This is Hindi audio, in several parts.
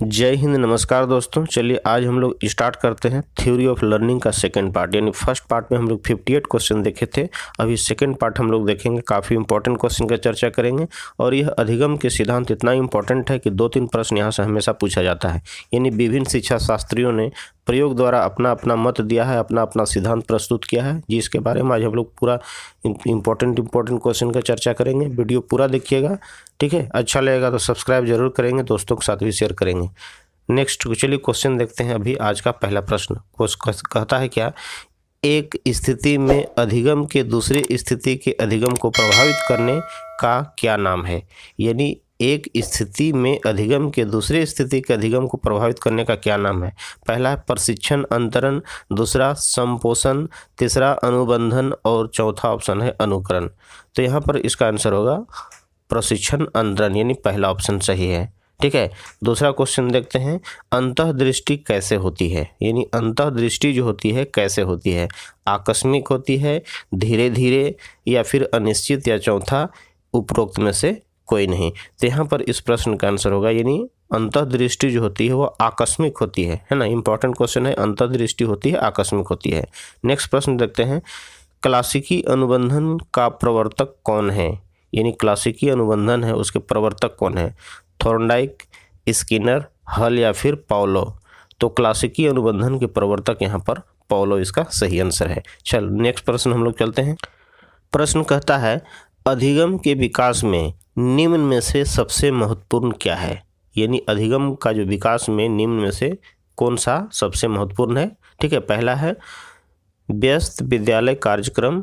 जय हिंद, नमस्कार दोस्तों। चलिए आज हम लोग स्टार्ट करते हैं थ्योरी ऑफ लर्निंग का सेकंड पार्ट। यानी फर्स्ट पार्ट में हम लोग 58 क्वेश्चन देखे थे। अभी सेकंड पार्ट हम लोग देखेंगे, काफ़ी इंपॉर्टेंट क्वेश्चन का चर्चा करेंगे। और यह अधिगम के सिद्धांत इतना इंपॉर्टेंट है कि 2-3 प्रश्न यहाँ से हमेशा पूछा जाता है। यानी विभिन्न शिक्षा शास्त्रियों ने प्रयोग द्वारा अपना अपना मत दिया है, अपना अपना सिद्धांत प्रस्तुत किया है, जिसके बारे में आज हम लोग पूरा इंपॉर्टेंट क्वेश्चन का चर्चा करेंगे। वीडियो पूरा देखिएगा, ठीक है। अच्छा लगेगा तो सब्सक्राइब जरूर करेंगे, दोस्तों के साथ भी शेयर करेंगे। नेक्स्ट चलिए क्वेश्चन देखते हैं। अभी आज का पहला प्रश्न कहता है क्या, एक स्थिति में अधिगम के दूसरी स्थिति के अधिगम को प्रभावित करने का क्या नाम है। यानी एक स्थिति में अधिगम के दूसरी स्थिति के अधिगम को प्रभावित करने का क्या नाम है। पहला है प्रशिक्षण अंतरण, दूसरा संपोषण, तीसरा अनुबंधन और चौथा ऑप्शन है अनुकरण। तो यहाँ पर इसका आंसर होगा प्रशिक्षण अंतरण, यानी पहला ऑप्शन सही है, ठीक है। दूसरा क्वेश्चन देखते हैं, अंतःदृष्टि कैसे होती है। यानी अंतःदृष्टि जो होती है कैसे होती है, आकस्मिक होती है, धीरे धीरे, या फिर अनिश्चित, या चौथा उपरोक्त में से कोई नहीं। तो यहाँ पर इस प्रश्न का आंसर होगा, यानी अंतःदृष्टि जो होती है वो आकस्मिक होती है ना। इंपॉर्टेंट क्वेश्चन है, अंतःदृष्टि होती है, आकस्मिक होती है। नेक्स्ट प्रश्न देखते हैं, क्लासिकी अनुबंधन का प्रवर्तक कौन है। यानी क्लासिकी अनुबंधन है, उसके प्रवर्तक कौन है, थॉर्नडाइक, स्किनर, हल या फिर पाउलो। तो क्लासिकी अनुबंधन के प्रवर्तक यहाँ पर पाउलो इसका सही आंसर है। चल नेक्स्ट प्रश्न हम लोग चलते हैं। प्रश्न कहता है, अधिगम के विकास में निम्न में से सबसे महत्वपूर्ण क्या है। यानी अधिगम का जो विकास में निम्न में से कौन सा सबसे महत्वपूर्ण है, ठीक है। पहला है व्यस्त विद्यालय कार्यक्रम,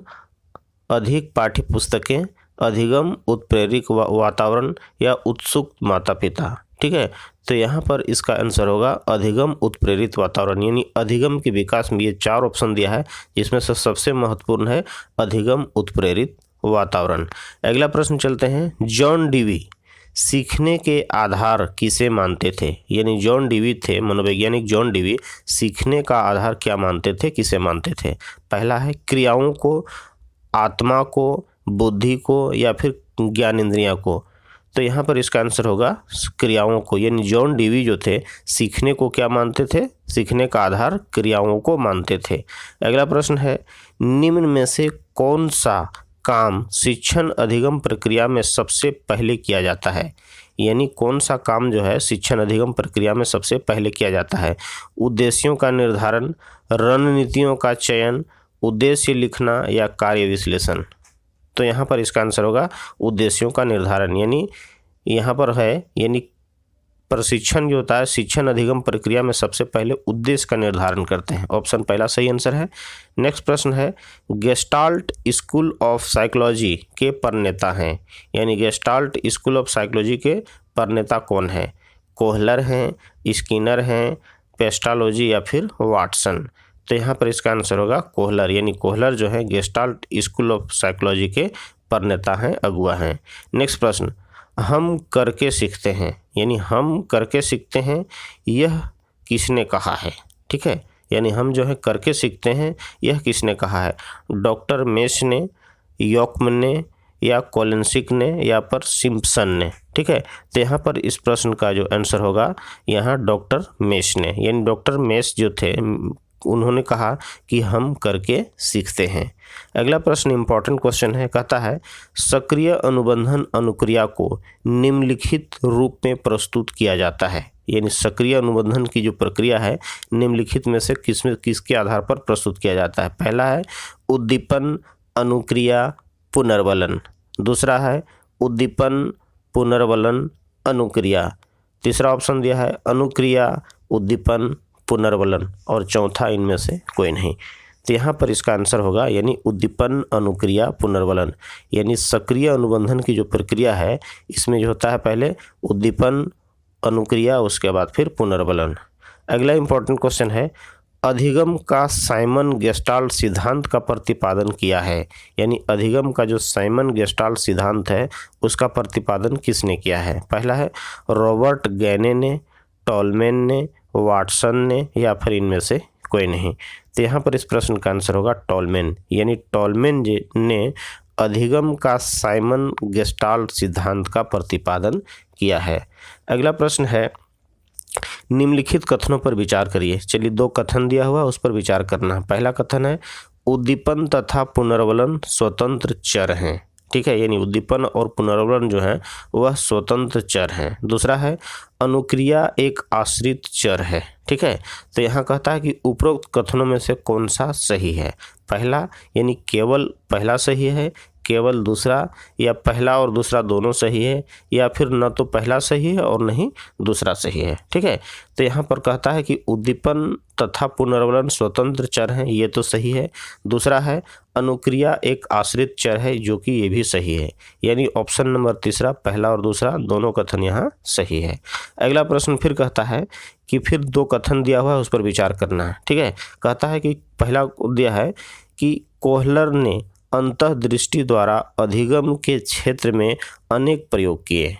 अधिक पाठ्य पुस्तकें, अधिगम उत्प्रेरक वातावरण, या उत्सुक माता पिता, ठीक है। तो यहाँ पर इसका आंसर होगा अधिगम उत्प्रेरित वातावरण। यानी अधिगम के विकास में ये 4 ऑप्शन दिया है, जिसमें से सबसे महत्वपूर्ण है अधिगम उत्प्रेरित वातावरण। अगला प्रश्न चलते हैं, जॉन डीवी सीखने के आधार किसे मानते थे। यानी जॉन डीवी थे, मनोवैज्ञानिक जॉन डीवी सीखने का आधार क्या मानते थे, किसे मानते थे। पहला है क्रियाओं को, आत्मा को, बुद्धि को, या फिर ज्ञानेंद्रियां को। तो यहाँ पर इसका आंसर होगा क्रियाओं को। यानी जॉन डीवी जो थे सीखने को क्या मानते थे, सीखने का आधार क्रियाओं को मानते थे। अगला प्रश्न है, निम्न में से कौन सा काम शिक्षण अधिगम प्रक्रिया में सबसे पहले किया जाता है। यानी कौन सा काम जो है शिक्षण अधिगम प्रक्रिया में सबसे पहले किया जाता है। उद्देश्यों का निर्धारण, रणनीतियों का चयन, उद्देश्य लिखना, या कार्य विश्लेषण। तो यहाँ पर इसका आंसर होगा उद्देश्यों का निर्धारण। यानी यहाँ पर है, यानी प्रशिक्षण जो होता है शिक्षण अधिगम प्रक्रिया में सबसे पहले उद्देश्य का निर्धारण करते हैं। ऑप्शन पहला सही आंसर है। नेक्स्ट प्रश्न है, गेस्टाल्ट स्कूल ऑफ साइकोलॉजी के प्रणेता हैं। यानी गेस्टाल्ट स्कूल ऑफ साइकोलॉजी के प्रणेता कौन है। कोहलर हैं, स्किनर हैं, पेस्टालोजी, या फिर वाटसन। तो यहाँ पर इसका आंसर होगा कोहलर। यानी कोहलर जो है गेस्टाल्ट स्कूल ऑफ साइकोलॉजी के प्रणेता हैं, अगुआ हैं। नेक्स्ट प्रश्न, हम करके सीखते हैं। यानी हम करके सीखते हैं, यह किसने कहा है, ठीक है। यानी हम जो है करके सीखते हैं, यह किसने कहा है। डॉक्टर मेश ने, यॉकमन ने, या कोलेंसिक ने, या पर सिम्पसन ने, ठीक है। तो यहाँ पर इस प्रश्न का जो आंसर होगा यहाँ डॉक्टर मेश ने। यानी डॉक्टर मेश जो थे उन्होंने कहा कि हम करके सीखते हैं। अगला प्रश्न इंपॉर्टेंट क्वेश्चन है, कहता है सक्रिय अनुबंधन अनुक्रिया को निम्नलिखित रूप में प्रस्तुत किया जाता है। यानी सक्रिय अनुबंधन की जो प्रक्रिया है निम्नलिखित में से किसके आधार पर प्रस्तुत किया जाता है। पहला है उद्दीपन, अनुक्रिया, पुनर्वलन। दूसरा है उद्दीपन, पुनर्वलन, अनुक्रिया। तीसरा ऑप्शन दिया है अनुक्रिया, उद्दीपन, पुनर्वलन, और चौथा इनमें से कोई नहीं। तो यहाँ पर इसका आंसर होगा यानी उद्दीपन, अनुक्रिया, पुनर्वलन। यानी सक्रिय अनुबंधन की जो प्रक्रिया है इसमें जो होता है पहले उद्दीपन, अनुक्रिया, उसके बाद फिर पुनर्वलन। अगला इंपॉर्टेंट क्वेश्चन है, अधिगम का साइमन गेस्टाल्ट सिद्धांत का प्रतिपादन किया है। यानी अधिगम का जो साइमन गेस्टाल्ट सिद्धांत है उसका प्रतिपादन किसने किया है। पहला है रॉबर्ट गैने ने, टॉलमेन ने, वाटसन ने, या फिर इनमें से कोई नहीं। तो यहाँ पर इस प्रश्न का आंसर होगा टॉलमेन। यानी टॉलमेन ने अधिगम का साइमन गेस्टाल्ट सिद्धांत का प्रतिपादन किया है। अगला प्रश्न है, निम्नलिखित कथनों पर विचार करिए। चलिए 2 कथन दिया हुआ उस पर विचार करना है। पहला कथन है उद्दीपन तथा पुनर्वलन स्वतंत्र चर हैं, ठीक है, यानी उद्दीपन और पुनर्वलन जो है वह स्वतंत्र चर हैं। दूसरा है अनुक्रिया एक आश्रित चर है, ठीक है। तो यहाँ कहता है कि उपरोक्त कथनों में से कौन सा सही है। पहला यानी केवल पहला सही है, केवल दूसरा, या पहला और दूसरा दोनों सही है, या फिर न तो पहला सही है और नहीं दूसरा सही है, ठीक है। तो यहाँ पर कहता है कि उद्दीपन तथा पुनर्वलन स्वतंत्र चर हैं, ये तो सही है। दूसरा है अनुक्रिया एक आश्रित चर है, जो कि ये भी सही है, यानी ऑप्शन नंबर तीसरा पहला और दूसरा दोनों कथन यहाँ सही है। अगला प्रश्न फिर कहता है कि फिर 2 कथन दिया हुआ है उस पर विचार करना है, ठीक है। कहता है कि पहला दिया है कि कोहलर ने अंतर्दृष्टि द्वारा अधिगम के क्षेत्र में अनेक प्रयोग किए।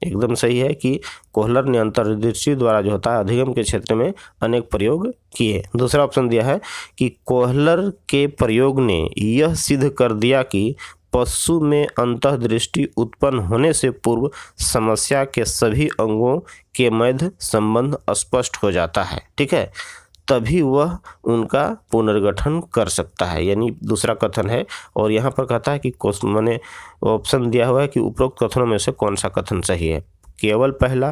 एकदम सही है कि कोहलर ने अंतर्दृष्टि द्वारा जो होता है अधिगम के क्षेत्र में अनेक प्रयोग किए। दूसरा ऑप्शन दिया है कि कोहलर के प्रयोग ने यह सिद्ध कर दिया कि पशु में अंतर्दृष्टि उत्पन्न होने से पूर्व समस्या के सभी अंगों के मध्य संबंध स्पष्ट हो जाता है, ठीक है, तभी वह उनका पुनर्गठन कर सकता है, यानी दूसरा कथन है। और यहाँ पर कहता है कि मैंने ऑप्शन दिया हुआ है कि उपरोक्त कथनों में से कौन सा कथन सही है। केवल पहला,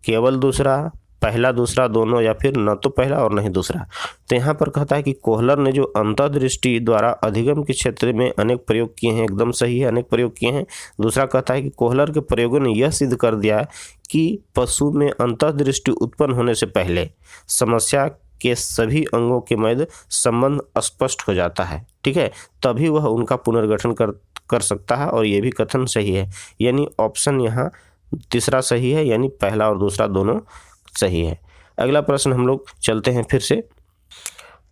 केवल दूसरा, पहला दूसरा दोनों, या फिर न तो पहला और नहीं दूसरा। तो यहाँ पर कहता है कि कोहलर ने जो अंतर्दृष्टि द्वारा अधिगम के क्षेत्र में अनेक प्रयोग किए हैं, एकदम सही है, अनेक प्रयोग किए हैं। दूसरा कहता है कि कोहलर के प्रयोगों ने यह सिद्ध कर दिया कि पशु में अंतर्दृष्टि उत्पन्न होने से पहले समस्या के सभी अंगों के मध्य संबंध स्पष्ट हो जाता है, ठीक है, तभी वह उनका पुनर्गठन कर सकता है, और ये भी कथन सही है, यानी ऑप्शन यहाँ तीसरा सही है, यानी पहला और दूसरा दोनों सही है। अगला प्रश्न हम लोग चलते हैं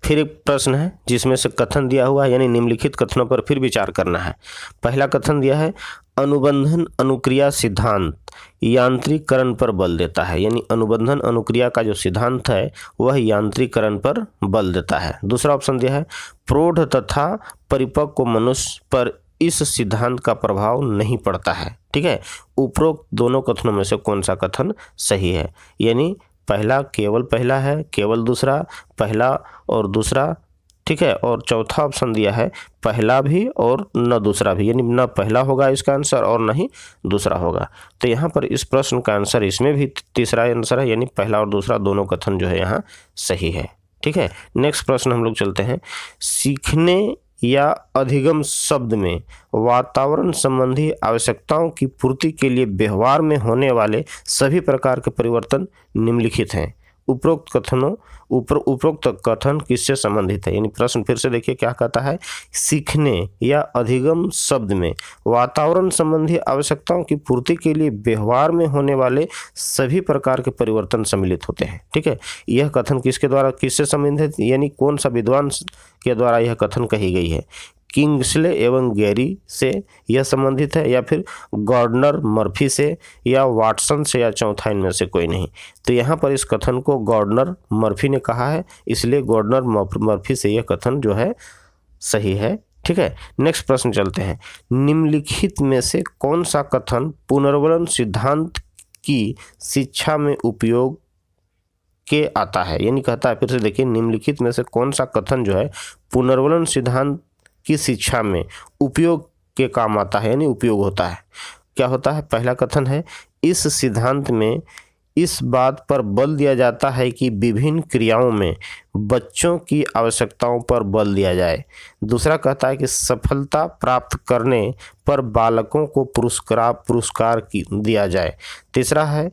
फिर एक प्रश्न है जिसमें से कथन दिया हुआ है, यानी निम्नलिखित कथनों पर फिर विचार करना है। पहला कथन दिया है अनुबंधन अनुक्रिया सिद्धांत यांत्रिकरण पर बल देता है, यानी अनुबंधन अनुक्रिया का जो सिद्धांत है वह यांत्रिकरण पर बल देता है। दूसरा ऑप्शन दिया है प्रौढ़ तथा परिपक्व मनुष्य पर इस सिद्धांत का प्रभाव नहीं पड़ता है, ठीक है। उपरोक्त दोनों कथनों में से कौन सा कथन सही है, यानी पहला केवल पहला है, केवल दूसरा पहला और दूसरा, ठीक है। और चौथा ऑप्शन दिया है पहला भी और न दूसरा भी, यानी न पहला होगा इसका आंसर और न ही दूसरा होगा। तो यहाँ पर इस प्रश्न का आंसर इसमें भी तीसरा आंसर है, यानी पहला और दूसरा दोनों कथन जो है यहाँ सही है, ठीक है। नेक्स्ट प्रश्न हम लोग चलते हैं। सीखने या अधिगम शब्द में वातावरण संबंधी आवश्यकताओं की पूर्ति के लिए व्यवहार में होने वाले सभी प्रकार के परिवर्तन निम्नलिखित हैं। उपरोक्त कथन किससे संबंधित है, यानी प्रश्न फिर से देखिए क्या कहता है। सीखने या अधिगम शब्द में वातावरण संबंधी आवश्यकताओं की पूर्ति के लिए व्यवहार में होने वाले सभी प्रकार के परिवर्तन सम्मिलित होते हैं, ठीक है। यह कथन किससे संबंधित, यानी कौन सा विद्वान के द्वारा यह कथन कही गई है। किंग्सले एवं गैरी से यह संबंधित है, या फिर गॉर्डनर मर्फी से, या वाटसन से, या चौथा इनमें से कोई नहीं। तो यहाँ पर इस कथन को गॉर्डनर मर्फी ने कहा है, इसलिए गॉर्डनर मर्फी से यह कथन जो है सही है, ठीक है। नेक्स्ट प्रश्न चलते हैं। निम्नलिखित में से कौन सा कथन पुनर्वलन सिद्धांत की शिक्षा में उपयोग के आता है, यानी कहता है फिर से देखिए निम्नलिखित में से कौन सा कथन जो है पुनर्वलन सिद्धांत की शिक्षा में उपयोग के काम आता है, यानी उपयोग होता है। क्या होता है, पहला कथन है इस सिद्धांत में इस बात पर बल दिया जाता है कि विभिन्न क्रियाओं में बच्चों की आवश्यकताओं पर बल दिया जाए। दूसरा कहता है कि सफलता प्राप्त करने पर बालकों को पुरस्कार दिया जाए। तीसरा है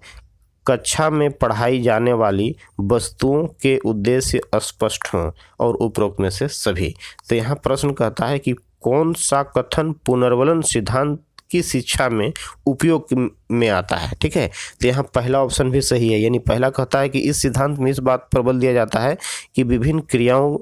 कक्षा में पढ़ाई जाने वाली वस्तुओं के उद्देश्य स्पष्ट हों, और उपरोक्त में से सभी। तो यहाँ प्रश्न कहता है कि कौन सा कथन पुनर्वलन सिद्धांत की शिक्षा में उपयोग में आता है, ठीक है। तो यहाँ पहला ऑप्शन भी सही है, यानी पहला कहता है कि इस सिद्धांत में इस बात पर बल दिया जाता है कि विभिन्न क्रियाओं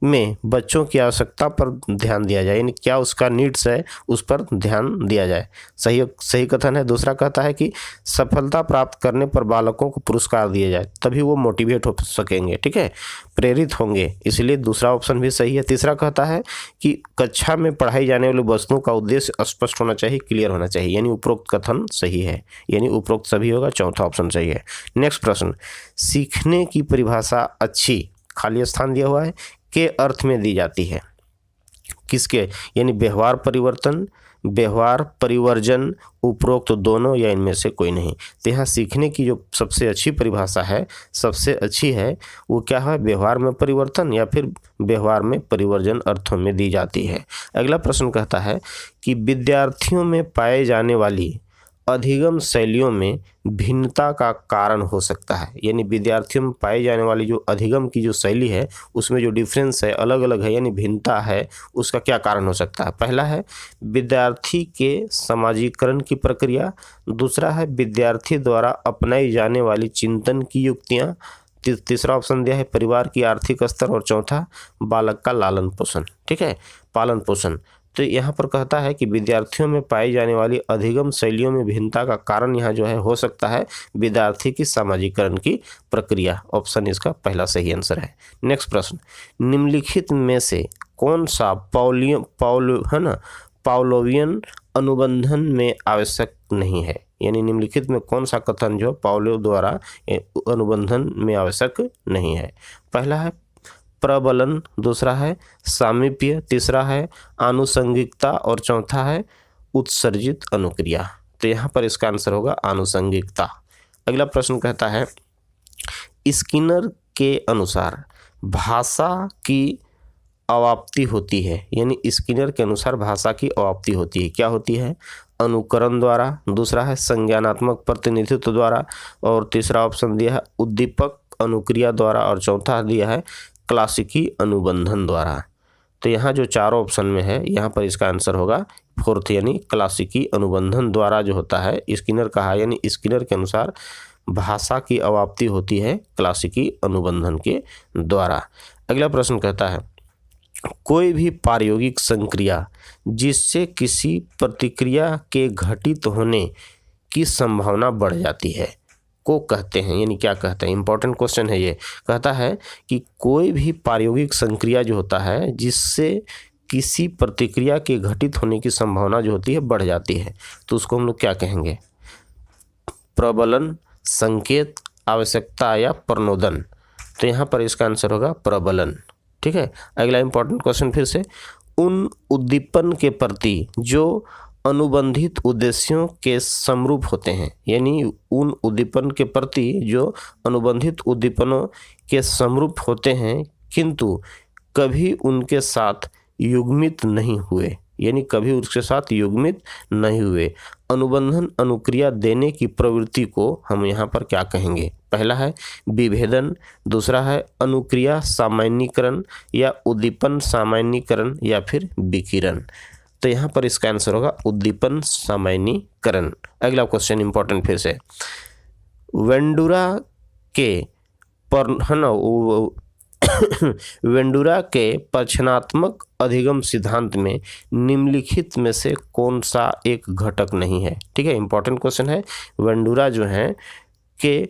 में बच्चों की आवश्यकता पर ध्यान दिया जाए, यानी क्या उसका नीड्स है उस पर ध्यान दिया जाए। सही कथन है। दूसरा कहता है कि सफलता प्राप्त करने पर बालकों को पुरस्कार दिए जाए, तभी वो मोटिवेट हो सकेंगे, ठीक है, प्रेरित होंगे, इसलिए दूसरा ऑप्शन भी सही है। तीसरा कहता है कि कक्षा में पढ़ाई जाने वाली वस्तुओं का उद्देश्य स्पष्ट होना चाहिए, क्लियर होना चाहिए, यानी उपरोक्त कथन सही है, यानी उपरोक्त सभी होगा, चौथा ऑप्शन सही है। नेक्स्ट प्रश्न, सीखने की परिभाषा अच्छी, खाली स्थान दिया हुआ है, के अर्थ में दी जाती है, किसके, यानी व्यवहार परिवर्तन, व्यवहार परिवर्जन, उपरोक्त दोनों या इनमें से कोई नहीं। तो यहाँ सीखने की जो सबसे अच्छी परिभाषा है, सबसे अच्छी है, वो क्या है, व्यवहार में परिवर्तन या फिर व्यवहार में परिवर्जन अर्थों में दी जाती है। अगला प्रश्न कहता है कि विद्यार्थियों में पाए जाने वाली अधिगम शैलियों में भिन्नता का कारण हो सकता है, यानी विद्यार्थियों में पाई जाने वाली जो अधिगम की जो शैली है उसमें जो डिफरेंस है, अलग अलग है, यानी भिन्नता है, उसका क्या कारण हो सकता है। पहला है विद्यार्थी के समाजीकरण की प्रक्रिया, दूसरा है विद्यार्थी द्वारा अपनाई जाने वाली चिंतन की युक्तियाँ, तीसरा ऑप्शन दिया है परिवार की आर्थिक स्तर, और चौथा बालक का लालन पोषण, ठीक है, पालन पोषण। तो यहाँ पर कहता है कि विद्यार्थियों में पाई जाने वाली अधिगम शैलियों में भिन्नता का कारण यहाँ जो है हो सकता है विद्यार्थी की सामाजिकरण की प्रक्रिया। ऑप्शन इसका पहला सही आंसर है। नेक्स्ट प्रश्न, निम्नलिखित में से कौन सा पावलोवियन अनुबंधन में आवश्यक नहीं है, यानी निम्नलिखित में कौन सा कथन जो पावलोव द्वारा अनुबंधन में आवश्यक नहीं है। पहला है प्रबलन, दूसरा है सामीप्य, तीसरा है आनुषंगिकता, और चौथा है उत्सर्जित अनुक्रिया। तो यहाँ पर इसका आंसर होगा आनुषंगिकता। अगला प्रश्न कहता है स्किनर के अनुसार भाषा की अवाप्ति होती है, यानी स्किनर के अनुसार भाषा की अवाप्ति होती है, क्या होती है, अनुकरण द्वारा, दूसरा है संज्ञानात्मक प्रतिनिधित्व द्वारा, और तीसरा ऑप्शन दिया है उद्दीपक अनुक्रिया द्वारा, और चौथा दिया है क्लासिकी अनुबंधन द्वारा। तो यहाँ जो चारों ऑप्शन में है यहाँ पर इसका आंसर होगा फोर्थ, यानी क्लासिकी अनुबंधन द्वारा जो होता है स्किनर कहा, यानी स्किनर के अनुसार भाषा की अवाप्ति होती है क्लासिकी अनुबंधन के द्वारा। अगला प्रश्न कहता है कोई भी प्रायोगिक संक्रिया जिससे किसी प्रतिक्रिया के घटित होने की संभावना बढ़ जाती है को कहते हैं, यानी क्या कहते हैं, इंपॉर्टेंट क्वेश्चन है ये। कहता है कि कोई भी प्रायोगिक संक्रिया जो होता है जिससे किसी प्रतिक्रिया के घटित होने की संभावना जो होती है बढ़ जाती है, तो उसको हम लोग क्या कहेंगे, प्रबलन, संकेत, आवश्यकता या प्रणोदन। तो यहाँ पर इसका आंसर होगा प्रबलन, ठीक है। अगला इंपॉर्टेंट क्वेश्चन फिर से, उन उद्दीपन के प्रति जो अनुबंधित उद्देश्यों के समरूप होते हैं, यानी उन उद्दीपन के प्रति जो अनुबंधित उद्दीपनों के समरूप होते हैं किंतु कभी उनके साथ युग्मित नहीं हुए, यानी कभी उसके साथ युग्मित नहीं हुए, अनुबंधन अनुक्रिया देने की प्रवृत्ति को हम यहाँ पर क्या कहेंगे। पहला है विभेदन, दूसरा है अनुक्रिया सामान्यीकरण या उद्दीपन सामान्यीकरण, या फिर विकिरण। तो यहाँ पर इसका आंसर होगा उद्दीपन सामान्यीकरण। अगला क्वेश्चन इंपॉर्टेंट फिर से, वेंडुरा के परिचयात्मक अधिगम सिद्धांत में निम्नलिखित में से कौन सा एक घटक नहीं है, ठीक है, इंपॉर्टेंट क्वेश्चन है। वेंडुरा जो है के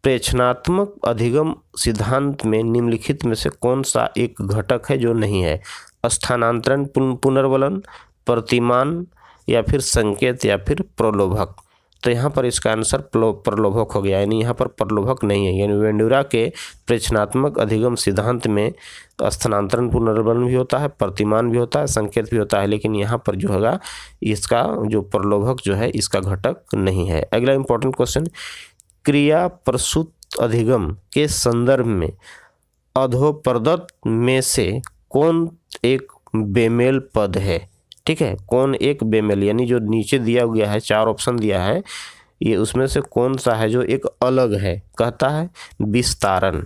परिचयात्मक अधिगम सिद्धांत में निम्नलिखित में से कौन सा एक घटक है जो नहीं है, स्थानांतरण, पुनर्वलन, प्रतिमान, या फिर संकेत, या फिर प्रलोभक। तो यहाँ पर इसका आंसर प्रलोभक हो गया, यानी यहाँ पर प्रलोभक नहीं है, यानी वेंडुरा के परिचयात्मक अधिगम सिद्धांत में स्थानांतरण, पुनर्वलन भी होता है, प्रतिमान भी होता है, संकेत भी होता है, लेकिन यहाँ पर जो होगा इसका जो प्रलोभक जो है इसका घटक नहीं है। अगला इंपॉर्टेंट क्वेश्चन, क्रिया प्रसूत अधिगम के संदर्भ में अधोप्रदत्त में से कौन एक बेमेल पद है, ठीक है, कौन एक बेमेल, यानी जो नीचे दिया गया है चार ऑप्शन दिया है ये उसमें से कौन सा है जो एक अलग है। कहता है विस्तारण,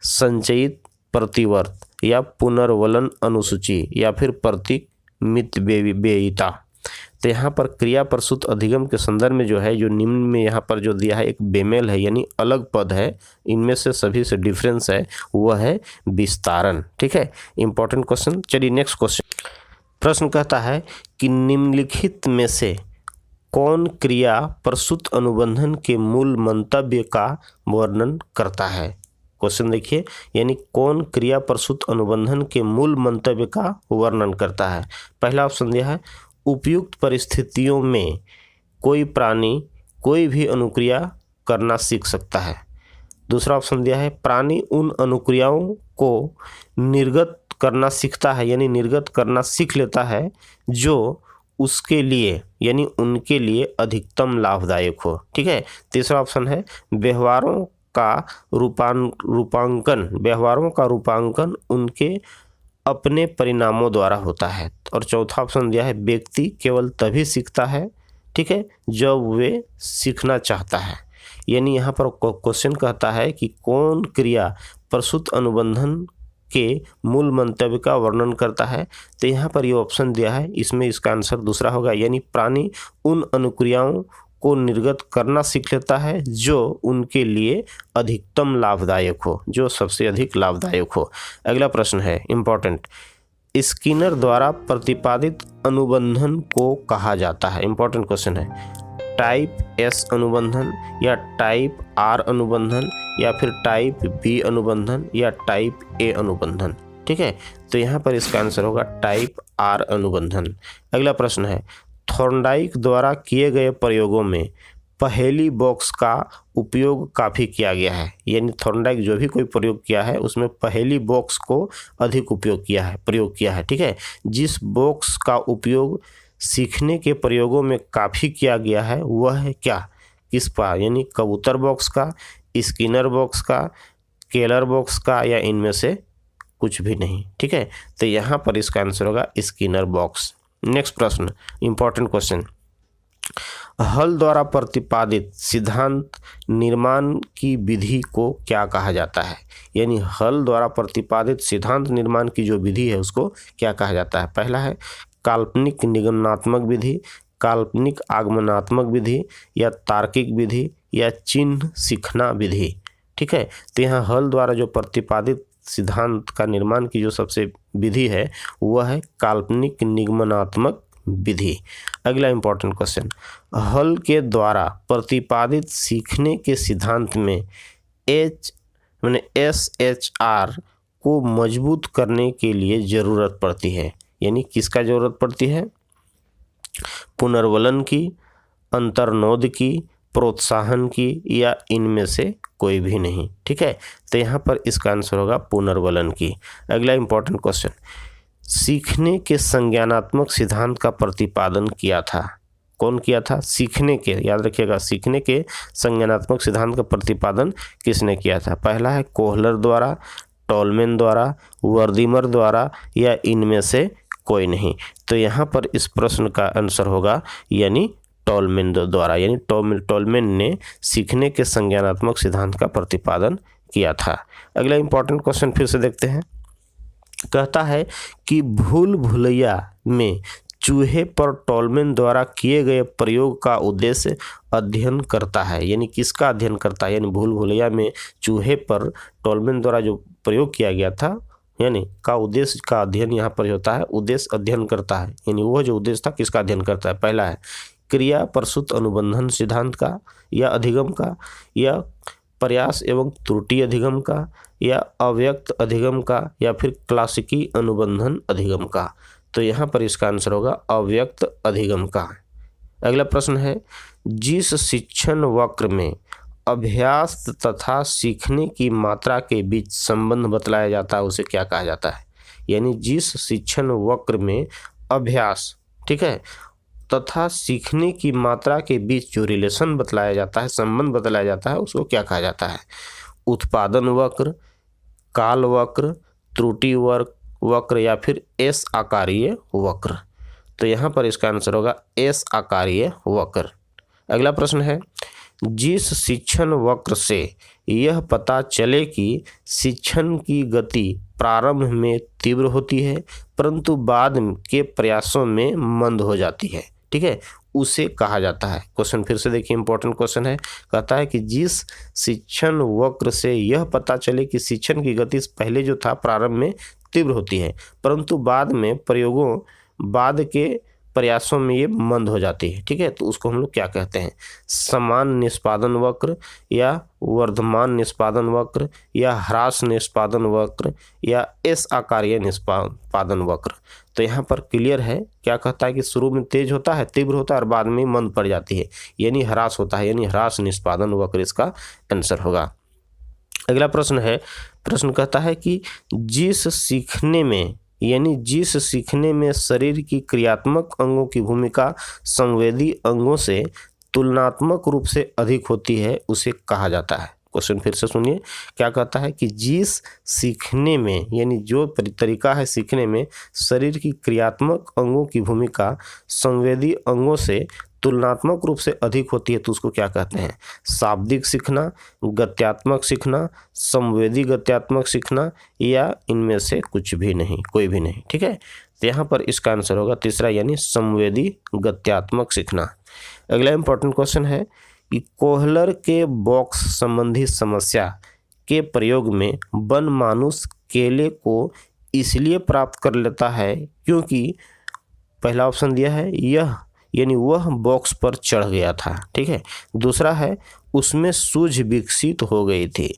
संचयित प्रतिवर्त, या पुनर्वलन अनुसूची, या फिर प्रतीक मित व्ययिता। तो यहाँ पर क्रिया प्रसूत अधिगम के संदर्भ में जो है, जो निम्न में यहाँ पर जो दिया है एक बेमेल है, यानी अलग पद है, इनमें से सभी से डिफरेंस है, वह है विस्तारण। ठीक है, इंपॉर्टेंट क्वेश्चन। चलिए नेक्स्ट क्वेश्चन। प्रश्न कहता है कि निम्नलिखित में से कौन क्रिया प्रसूत अनुबंधन के मूल मंतव्य का वर्णन करता है। क्वेश्चन देखिए, यानी कौन क्रिया प्रसूत अनुबंधन के मूल मंतव्य का वर्णन करता है। पहला ऑप्शन दिया है, उपयुक्त परिस्थितियों में कोई प्राणी कोई भी अनुक्रिया करना सीख सकता है। दूसरा ऑप्शन दिया है, प्राणी उन अनुक्रियाओं को निर्गत करना सीखता है, यानी निर्गत करना सीख लेता है जो उसके लिए यानी उनके लिए अधिकतम लाभदायक हो। ठीक है। तीसरा ऑप्शन है, व्यवहारों का रूपांकन उनके अपने परिणामों द्वारा होता है। और चौथा ऑप्शन दिया है, व्यक्ति केवल तभी सीखता है, ठीक है, जब वे सीखना चाहता है। यानी यहाँ पर क्वेश्चन कहता है कि कौन क्रिया प्रसूत अनुबंधन के मूल मंतव्य का वर्णन करता है। तो यहाँ पर ये ऑप्शन दिया है, इसमें इसका आंसर दूसरा होगा, यानी प्राणी उन अनुक्रियाओं को निर्गत करना सीख लेता है जो उनके लिए अधिकतम लाभदायक हो, जो सबसे अधिक लाभदायक हो। अगला प्रश्न है इंपॉर्टेंट, स्किनर द्वारा प्रतिपादित अनुबंधन को कहा जाता है। इंपॉर्टेंट क्वेश्चन है, टाइप एस अनुबंधन या टाइप आर अनुबंधन या फिर टाइप बी अनुबंधन या टाइप ए अनुबंधन। ठीक है, तो यहाँ पर इसका आंसर होगा टाइप आर अनुबंधन। अगला प्रश्न है, थॉर्नडाइक द्वारा किए गए प्रयोगों में पहेली बॉक्स का उपयोग काफ़ी किया गया है। यानी थॉर्नडाइक जो भी कोई प्रयोग किया है उसमें पहेली बॉक्स को अधिक प्रयोग किया है। ठीक है, जिस बॉक्स का उपयोग सीखने के प्रयोगों में काफ़ी किया गया है वह है क्या, किस पर, यानी कबूतर बॉक्स का, स्किनर बॉक्स का, केलर बॉक्स का, या इनमें से कुछ भी नहीं। ठीक है, तो यहाँ पर इसका आंसर होगा स्किनर बॉक्स। नेक्स्ट प्रश्न, इंपॉर्टेंट क्वेश्चन, हल द्वारा प्रतिपादित सिद्धांत निर्माण की विधि को क्या कहा जाता है। यानी हल द्वारा प्रतिपादित सिद्धांत निर्माण की जो विधि है उसको क्या कहा जाता है। पहला है काल्पनिक निगमनात्मक विधि, काल्पनिक आगमनात्मक विधि, या तार्किक विधि, या चिन्ह सीखना विधि। ठीक है, तो यहाँ हल द्वारा जो प्रतिपादित सिद्धांत का निर्माण की जो सबसे विधि है वह है काल्पनिक निगमनात्मक विधि। अगला इंपॉर्टेंट क्वेश्चन, हल के द्वारा प्रतिपादित सीखने के सिद्धांत में SHR को मजबूत करने के लिए ज़रूरत पड़ती है। यानी किसका ज़रूरत पड़ती है, पुनर्वलन की, अंतर्नोद की, प्रोत्साहन की, या इनमें से कोई भी नहीं। ठीक है, तो यहाँ पर इसका आंसर होगा पुनर्वलन की। अगला इंपॉर्टेंट क्वेश्चन, सीखने के संज्ञानात्मक सिद्धांत का प्रतिपादन किया था। कौन किया था, सीखने के, याद रखिएगा, सीखने के संज्ञानात्मक सिद्धांत का प्रतिपादन किसने किया था। पहला है कोहलर द्वारा, टॉलमेन द्वारा, वर्दीमर द्वारा, या इनमें से कोई नहीं। तो यहाँ पर इस प्रश्न का आंसर होगा यानी टॉलमेन द्वारा, यानी टॉलमेन ने सीखने के संज्ञानात्मक सिद्धांत का प्रतिपादन किया था। अगला इंपॉर्टेंट क्वेश्चन फिर से देखते हैं, कहता है कि भूल भुलैया में चूहे पर टॉलमेन द्वारा किए गए प्रयोग का उद्देश्य अध्ययन करता है। यानी किसका अध्ययन करता है, यानी भूल भुलैया में चूहे पर टॉलमेन द्वारा जो प्रयोग किया गया था यानी का उद्देश्य का अध्ययन यहाँ पर होता है, उद्देश्य अध्ययन करता है। यानी वह जो उद्देश्य था किसका अध्ययन करता है। पहला है क्रिया प्रसूत अनुबंधन सिद्धांत का या अधिगम का, या प्रयास एवं त्रुटि अधिगम का, या अव्यक्त अधिगम का, या फिर क्लासिकी अनुबंधन अधिगम का। तो यहाँ पर इसका आंसर होगा अव्यक्त अधिगम का। अगला प्रश्न है, जिस शिक्षण वक्र में अभ्यास तथा सीखने की मात्रा के बीच संबंध बतलाया जाता है उसे क्या कहा जाता है। यानी जिस शिक्षण वक्र में अभ्यास, ठीक है, तथा सीखने की मात्रा के बीच जो रिलेशन बतलाया जाता है, संबंध बतलाया जाता है, उसको क्या कहा जाता है। उत्पादन वक्र, काल वक्र, त्रुटि वक्र, या फिर एस आकारीय वक्र। तो यहाँ पर इसका आंसर होगा एस आकारीय वक्र। अगला प्रश्न है, जिस शिक्षण वक्र से यह पता चले कि शिक्षण की गति प्रारंभ में तीव्र होती है परंतु बाद के प्रयासों में मंद हो जाती है। ठीक है, उसे कहा जाता है। क्वेश्चन फिर से देखिए, इंपॉर्टेंट क्वेश्चन है। कहता है कि जिस शिक्षण वक्र से यह पता चले कि शिक्षण की गति पहले जो था प्रारंभ में तीव्र होती है, परंतु बाद के प्रयासों में ये मंद हो जाती है, ठीक है, तो उसको हम लोग क्या कहते हैं? समान निष्पादन वक्र, या वर्धमान निष्पादन वक्र, या ह्रास निष्पादन वक्र, या एस आकारीय निष्पादन वक्र। तो यहाँ पर क्लियर है, क्या कहता है कि शुरू में तेज होता है, तीव्र होता है, और बाद में मंद पड़ जाती है, यानी ह्रास होता है, यानी ह्रास निष्पादन वक्र इसका आंसर होगा। अगला प्रश्न है, प्रश्न कहता है कि जिस सीखने में शरीर की क्रियात्मक अंगों की भूमिका संवेदी अंगों से तुलनात्मक रूप से अधिक होती है, उसे कहा जाता है। क्वेश्चन फिर से सुनिए, क्या कहता है कि जिस सीखने में, यानी जो तरीका है सीखने में, शरीर की क्रियात्मक अंगों की भूमिका संवेदी अंगों से तुलनात्मक रूप से अधिक होती है, तो उसको क्या कहते हैं? शाब्दिक सीखना, गत्यात्मक सीखना, संवेदी गत्यात्मक सीखना, या इनमें से कुछ भी नहीं, कोई भी नहीं, ठीक है। तो यहाँ पर इसका आंसर होगा तीसरा, यानी संवेदी गत्यात्मक सीखना। अगला इंपॉर्टेंट क्वेश्चन है कि कोहलर के बॉक्स संबंधी समस्या के प्रयोग में वनमानुष केले को इसलिए प्राप्त कर लेता है क्योंकि पहला ऑप्शन दिया है यह, यानी वह बॉक्स पर चढ़ गया था, ठीक है। दूसरा है उसमें सूझ विकसित हो गई थी,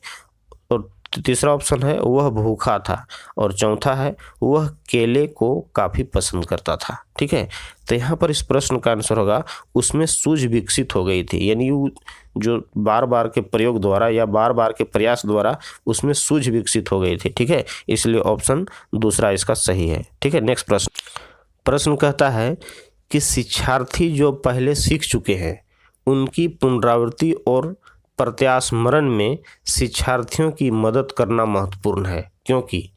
और तीसरा ऑप्शन है वह भूखा था, और चौथा है वह केले को काफ़ी पसंद करता था, ठीक है। तो यहाँ पर इस प्रश्न का आंसर होगा उसमें सूझ विकसित हो गई थी, यानी जो बार बार के प्रयोग द्वारा या बार बार के प्रयास द्वारा उसमें सूझ विकसित हो गई थी, ठीक है, इसलिए ऑप्शन दूसरा इसका सही है, ठीक है। नेक्स्ट प्रश्न कहता है कि शिक्षार्थी जो पहले सीख चुके हैं उनकी पुनरावृत्ति और प्रत्यास्मरण में शिक्षार्थियों की मदद करना महत्वपूर्ण है, क्योंकि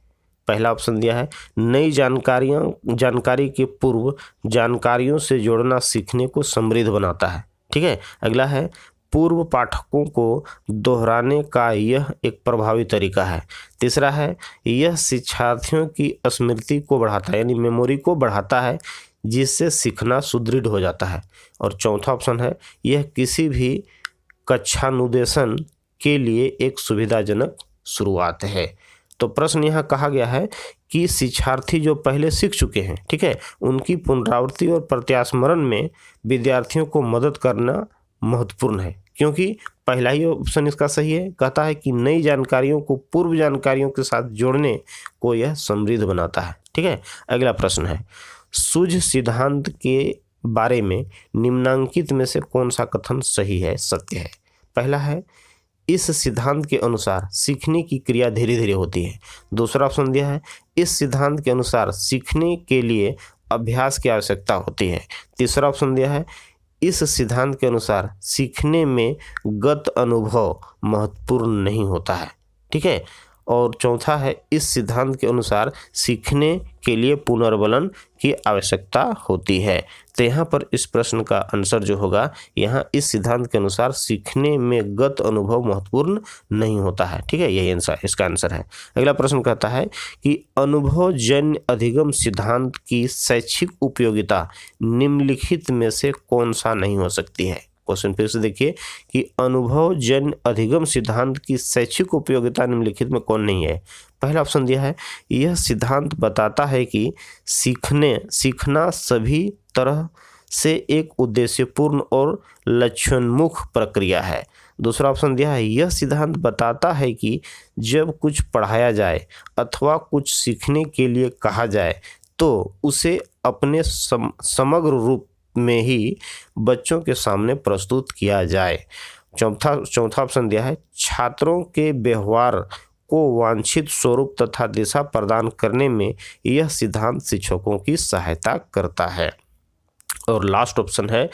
पहला ऑप्शन दिया है नई जानकारी के पूर्व जानकारियों से जोड़ना सीखने को समृद्ध बनाता है, ठीक है। अगला है पूर्व पाठकों को दोहराने का यह एक प्रभावी तरीका है। तीसरा है यह शिक्षार्थियों की स्मृति को बढ़ाता है, यानी मेमोरी को बढ़ाता है, जिससे सीखना सुदृढ़ हो जाता है। और चौथा ऑप्शन है यह किसी भी कक्षानुदेशन के लिए एक सुविधाजनक शुरुआत है। तो प्रश्न यहाँ कहा गया है कि शिक्षार्थी जो पहले सीख चुके हैं, ठीक है, उनकी पुनरावृत्ति और प्रत्यास्मरण में विद्यार्थियों को मदद करना महत्वपूर्ण है, क्योंकि पहला ही ऑप्शन इसका सही है। कहता है कि नई जानकारियों को पूर्व जानकारियों के साथ जोड़ने को यह समृद्ध बनाता है, ठीक है। अगला प्रश्न है सूझ सिद्धांत के बारे में निम्नांकित में से कौन सा कथन सही है, सत्य है? पहला है इस सिद्धांत के अनुसार सीखने की क्रिया धीरे धीरे होती है। दूसरा ऑप्शन दिया है इस सिद्धांत के अनुसार सीखने के लिए अभ्यास की आवश्यकता होती है। तीसरा ऑप्शन दिया है इस सिद्धांत के अनुसार सीखने में गत अनुभव महत्वपूर्ण नहीं होता है, ठीक है। और चौथा है इस सिद्धांत के अनुसार सीखने के लिए पुनर्बलन की आवश्यकता होती है। तो यहाँ पर इस प्रश्न का आंसर जो होगा, यहाँ इस सिद्धांत के अनुसार सीखने में गत अनुभव महत्वपूर्ण नहीं होता है, ठीक है, यही आंसर इसका आंसर है। अगला प्रश्न कहता है कि अनुभवजन्य अधिगम सिद्धांत की शैक्षिक उपयोगिता निम्नलिखित में से कौन सा नहीं हो सकती है? क्वेश्चन फिर से देखिए कि अनुभवजन्य अधिगम सिद्धांत की शैक्षिक उपयोगिता निम्नलिखित में कौन नहीं है? पहला ऑप्शन दिया है यह सिद्धांत बताता है कि सीखना सभी तरह से एक उद्देश्यपूर्ण और लक्ष्योन्मुख प्रक्रिया है। दूसरा ऑप्शन दिया है यह सिद्धांत बताता है कि जब कुछ पढ़ाया जाए अथवा कुछ सीखने के लिए कहा जाए तो उसे अपने समग्र रूप में ही बच्चों के सामने प्रस्तुत किया जाए। चौथा ऑप्शन दिया है छात्रों के व्यवहार को वांछित स्वरूप तथा दिशा प्रदान करने में यह सिद्धांत शिक्षकों की सहायता करता है। और लास्ट ऑप्शन है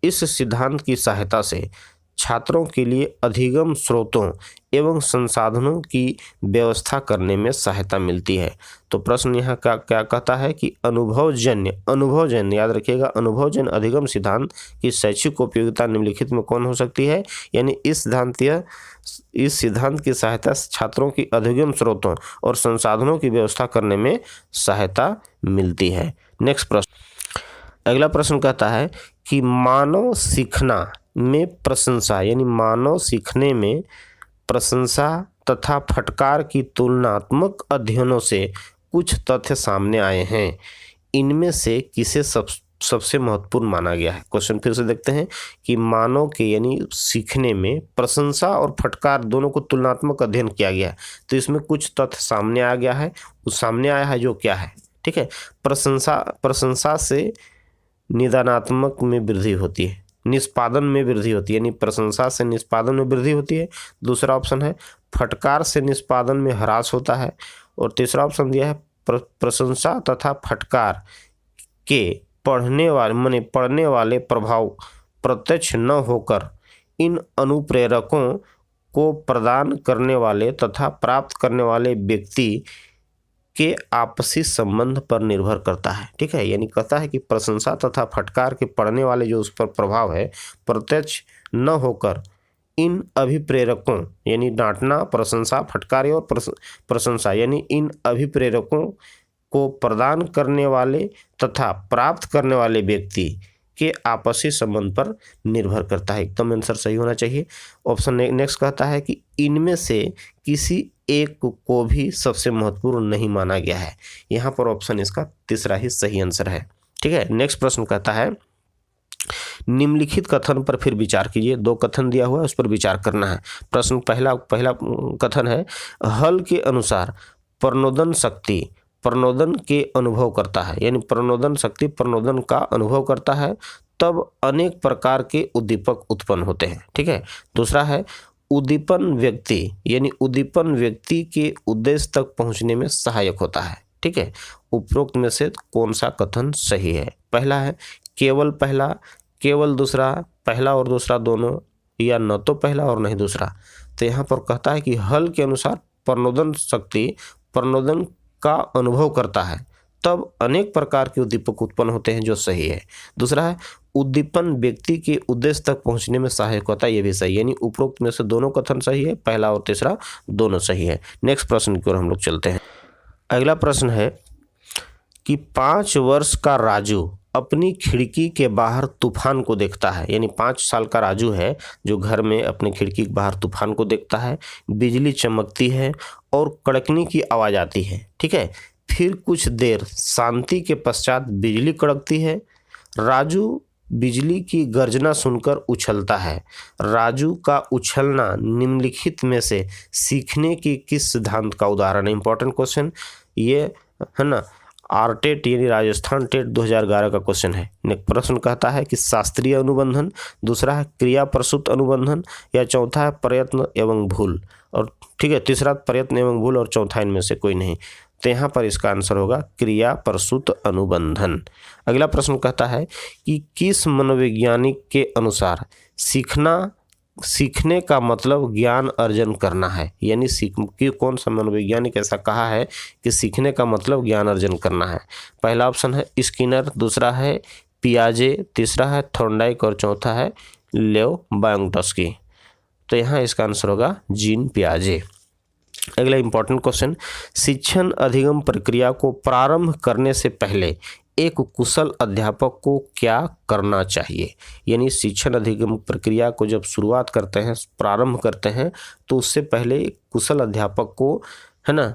इस सिद्धांत की सहायता से छात्रों के लिए अधिगम स्रोतों एवं संसाधनों की व्यवस्था करने में सहायता मिलती है। तो प्रश्न यहाँ क्या कहता है कि अनुभवजन्य याद रखिएगा, अनुभवजन्य अधिगम सिद्धांत की शैक्षिक उपयोगिता निम्नलिखित में कौन हो सकती है? यानी इस सिद्धांत की सहायता से छात्रों की अधिगम स्रोतों और संसाधनों की व्यवस्था करने में सहायता मिलती है। नेक्स्ट प्रश्न, अगला प्रश्न कहता है कि मानव सीखना में प्रशंसा यानी मानव सीखने में प्रशंसा तथा फटकार की तुलनात्मक अध्ययनों से कुछ तथ्य सामने आए हैं, इनमें से किसे सबसे महत्वपूर्ण माना गया है। क्वेश्चन फिर से देखते हैं कि मानव के यानी सीखने में प्रशंसा और फटकार दोनों को तुलनात्मक अध्ययन किया गया है, तो इसमें कुछ तथ्य सामने आ गया है। उस सामने आया है जो क्या है, ठीक है। प्रशंसा से निदानात्मक में वृद्धि होती है, निष्पादन में वृद्धि होती है, यानी प्रशंसा से निष्पादन में वृद्धि होती है। दूसरा ऑप्शन है फटकार से निष्पादन में ह्रास होता है। और तीसरा ऑप्शन दिया है प्रशंसा तथा फटकार के पढ़ने वाले प्रभाव प्रत्यक्ष न होकर इन अनुप्रेरकों को प्रदान करने वाले तथा प्राप्त करने वाले व्यक्ति के आपसी संबंध पर निर्भर करता है, ठीक है। यानी कहता है कि प्रशंसा तथा फटकार के पड़ने वाले जो उस पर प्रभाव है प्रत्यक्ष न होकर इन अभिप्रेरकों यानी डांटना, प्रशंसा, फटकार और प्रशंसा यानी इन अभिप्रेरकों को प्रदान करने वाले तथा प्राप्त करने वाले व्यक्ति के आपसी संबंध पर निर्भर करता है। एकदम आंसर सही होना चाहिए। ऑप्शन नेक्स्ट कहता है कि इनमें से किसी एक को भी सबसे महत्वपूर्ण नहीं माना गया है। यहाँ पर ऑप्शन इसका तीसरा ही सही आंसर है, ठीक है। नेक्स्ट प्रश्न कहता है निम्नलिखित कथन पर फिर विचार कीजिए। दो कथन दिया हुआ है, उस पर विचार करना है। प्रश्न पहला कथन है हल के अनुसार प्रणोदन शक्ति प्रणोदन के अनुभव करता है, यानी प्रणोदन शक्ति प्रणोदन का अनुभव करता है तब अनेक प्रकार के उद्दीपक उत्पन्न होते हैं, ठीक है। दूसरा है उद्दीपन व्यक्ति यानी उद्दीपन व्यक्ति के उद्देश्य तक पहुंचने में सहायक होता है, ठीक है। उपरोक्त में से कौन सा कथन सही है। पहला है केवल पहला, केवल दूसरा, पहला और दूसरा दोनों, या न तो पहला और नहीं दूसरा। तो यहाँ पर कहता है कि हल के अनुसार प्रणोदन शक्ति प्रणोदन का अनुभव करता है तब अनेक प्रकार के उद्दीपक उत्पन्न होते हैं, जो सही है। दूसरा है उद्दीपन व्यक्ति के उद्देश्य तक पहुंचने में सहायक होता है, यह भी सही है। यानी उपरोक्त में से दोनों कथन सही है, पहला और तीसरा दोनों सही है। नेक्स्ट प्रश्न की ओर हम लोग चलते हैं। अगला प्रश्न है कि 5 वर्ष का राजू अपनी खिड़की के बाहर तूफान को देखता है, यानी 5 साल का राजू है जो घर में अपने खिड़की के बाहर तूफान को देखता है। बिजली चमकती है और कड़कने की आवाज़ आती है, ठीक है। फिर कुछ देर शांति के पश्चात बिजली कड़कती है। राजू बिजली की गर्जना सुनकर उछलता है। राजू का उछलना निम्नलिखित में से सीखने की किस सिद्धांत का उदाहरण है। इंपॉर्टेंट क्वेश्चन ये है ना, आरटेट यानी राजस्थान टेट 2011 का क्वेश्चन है। प्रश्न कहता है कि शास्त्रीय अनुबंधन, दूसरा है क्रिया प्रसूत अनुबंधन, या चौथा है प्रयत्न एवं भूल, और ठीक है तीसरा प्रयत्न एवं भूल, और चौथा इनमें से कोई नहीं। तो यहाँ पर इसका आंसर होगा क्रिया प्रसूत अनुबंधन। अगला प्रश्न कहता है कि किस मनोवैज्ञानिक के अनुसार सीखने का मतलब ज्ञान अर्जन करना है, यानी कि कौन सा मनोवैज्ञानिक ऐसा कहा है कि सीखने का मतलब ज्ञान अर्जन करना है। पहला ऑप्शन है स्किनर, दूसरा है पियाजे, तीसरा है थॉर्नडाइक और चौथा है लेव बायोंटस्की। तो यहाँ इसका आंसर होगा जीन पियाजे। अगला इंपॉर्टेंट क्वेश्चन, शिक्षण अधिगम प्रक्रिया को प्रारंभ करने से पहले एक कुशल अध्यापक को क्या करना चाहिए। यानी शिक्षण अधिगम प्रक्रिया को जब शुरुआत करते हैं, प्रारंभ करते हैं, तो उससे पहले एक कुशल अध्यापक को है ना,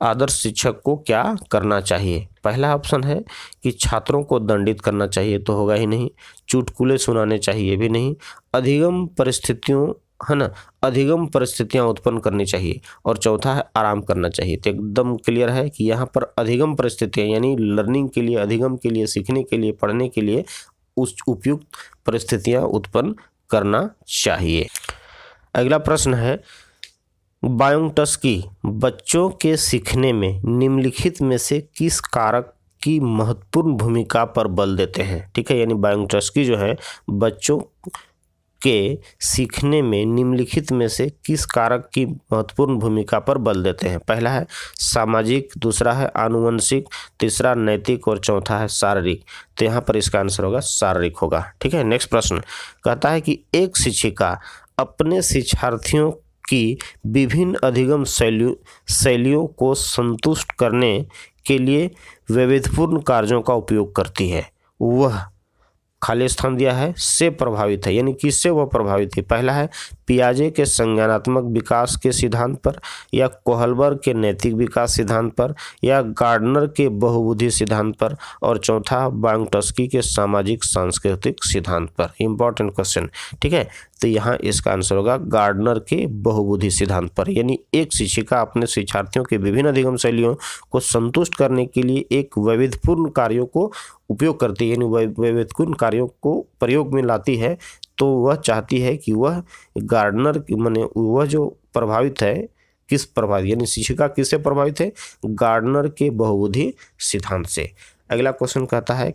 आदर्श शिक्षक को क्या करना चाहिए। पहला ऑप्शन है कि छात्रों को दंडित करना चाहिए, तो होगा ही नहीं। चुटकुले सुनाने चाहिए भी नहीं। अधिगम परिस्थितियां उत्पन्न करनी चाहिए, और चौथा है आराम करना चाहिए। तो एकदम क्लियर है कि यहाँ पर अधिगम परिस्थितियां यानी लर्निंग के लिए, अधिगम के लिए, सीखने के लिए, पढ़ने के लिए उस उपयुक्त परिस्थितियां उत्पन्न करना चाहिए। अगला प्रश्न है बायोंटस्की बच्चों के सीखने में निम्नलिखित में से किस कारक की महत्वपूर्ण भूमिका पर बल देते हैं। ठीक है, यानी बायोंटस्की जो है बच्चों के सीखने में निम्नलिखित में से किस कारक की महत्वपूर्ण भूमिका पर बल देते हैं। पहला है सामाजिक, दूसरा है आनुवंशिक, तीसरा नैतिक और चौथा है शारीरिक। तो यहाँ पर इसका आंसर होगा शारीरिक होगा। ठीक है, नेक्स्ट प्रश्न कहता है कि एक शिक्षिका अपने शिक्षार्थियों की विभिन्न अधिगम शैलियों को संतुष्ट करने के लिए वैविध्यपूर्ण कार्यों का उपयोग करती है। वह, खाली स्थान दिया है, से प्रभावित है, यानी किससे वह प्रभावित है। पहला है पियाजे के संज्ञानात्मक विकास के सिद्धांत पर, या कोहलबर्ग के नैतिक विकास सिद्धांत पर, या गार्डनर के बहुबुद्धि सिद्धांत पर, और चौथा बांगटस्की के सामाजिक सांस्कृतिक सिद्धांत पर। इंपॉर्टेंट क्वेश्चन, ठीक है। तो यहाँ इसका आंसर होगा गार्डनर के बहुबुद्धि सिद्धांत पर। यानी एक शिक्षिका अपने शिक्षार्थियों के विभिन्न अधिगम शैलियों को संतुष्ट करने के लिए एक वैविध्यपूर्ण कार्यों को उपयोग करती है, यानी वैविध्यपूर्ण कार्यों को प्रयोग में लाती है। तो वह चाहती है कि वह गार्डनर माने वह जो प्रभावित है, किस प्रभावित, यानी शिक्षिका किससे प्रभावित है, गार्डनर के बहुबुद्धि सिद्धांत से। अगला क्वेश्चन कहता है